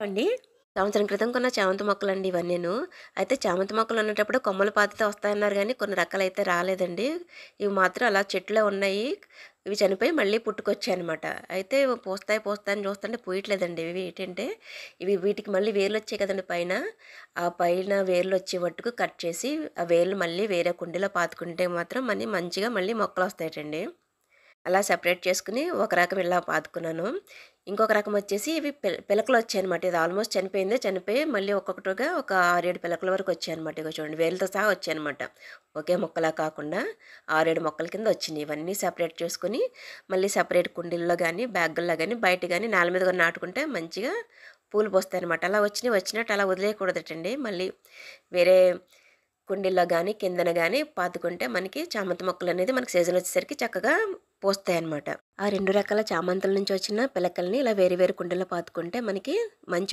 అండి. సంవత్సరం క్రితం కొన్న చామంతి మొక్కలండి ఇవన్నీను. అయితే చామంతి మొక్కలు ఉన్నటప్పుడు కొమ్మలు పాతితే వస్తాయన్నారు గానీ, కొన్ని రకాలైతే రాలేదండి. ఇవి మాత్రం అలా చెట్లే ఉన్నాయి. ఇవి చనిపోయి మళ్ళీ పుట్టుకొచ్చాయనమాట. అయితే పూస్తాయి, పూస్తాయని చూస్తుంటే పూయట్లేదండి. ఇవి ఏంటంటే, వీటికి మళ్ళీ వేర్లొచ్చాయి కదండీ పైన. ఆ పైన వేర్లొచ్చే మట్టుకు కట్ చేసి, ఆ వేర్లు మళ్ళీ వేరే కుండీలో పాతుకుంటే మాత్రం మంచిగా మళ్ళీ మొక్కలొస్తాయటండి. అలా సెపరేట్ చేసుకొని ఒక రకం ఇలా పాతుకున్నాను. ఇంకొక రకం వచ్చేసి ఇవి పిలకలొచ్చాయనమాట. ఇది ఆల్మోస్ట్ చనిపోయింది. చనిపోయి మళ్ళీ ఒక్కొక్కటిగా ఒక 6, 7 పిలకల వరకు వచ్చాయనమాట. ఇగో చూడండి వేర్లతో సహా వచ్చాయనమాట. ఒకే మొక్కలా కాకుండా 6, 7 మొక్కల కింద వచ్చినియి. ఇవన్నీ సెపరేట్ చేసుకొని మళ్ళీ సెపరేట్ కుండీల్లో గానీ, బ్యాగుల్లో గానీ, బయట గానీ నేల మీద గాని నాటుకుంటే మంచిగా పూలు పూస్తాయనమాట. అలా వచ్చినట్టు అలా వదిలేయకూడదటండి. మళ్ళీ వేరే కుండీల్లో గానీ, కిందన గానీ పాతుకుంటే మనకి చామంతి మొక్కలనేది మనకి సీజన్ వచ్చేసరికి చక్కగా పూస్తాయన్నమాట. ఆ 2 రకాల చామంతుల నుంచి వచ్చిన పిలకల్ని ఇలా వేరు వేరు కుండీల్లో పాతుకుంటే మనకి మంచి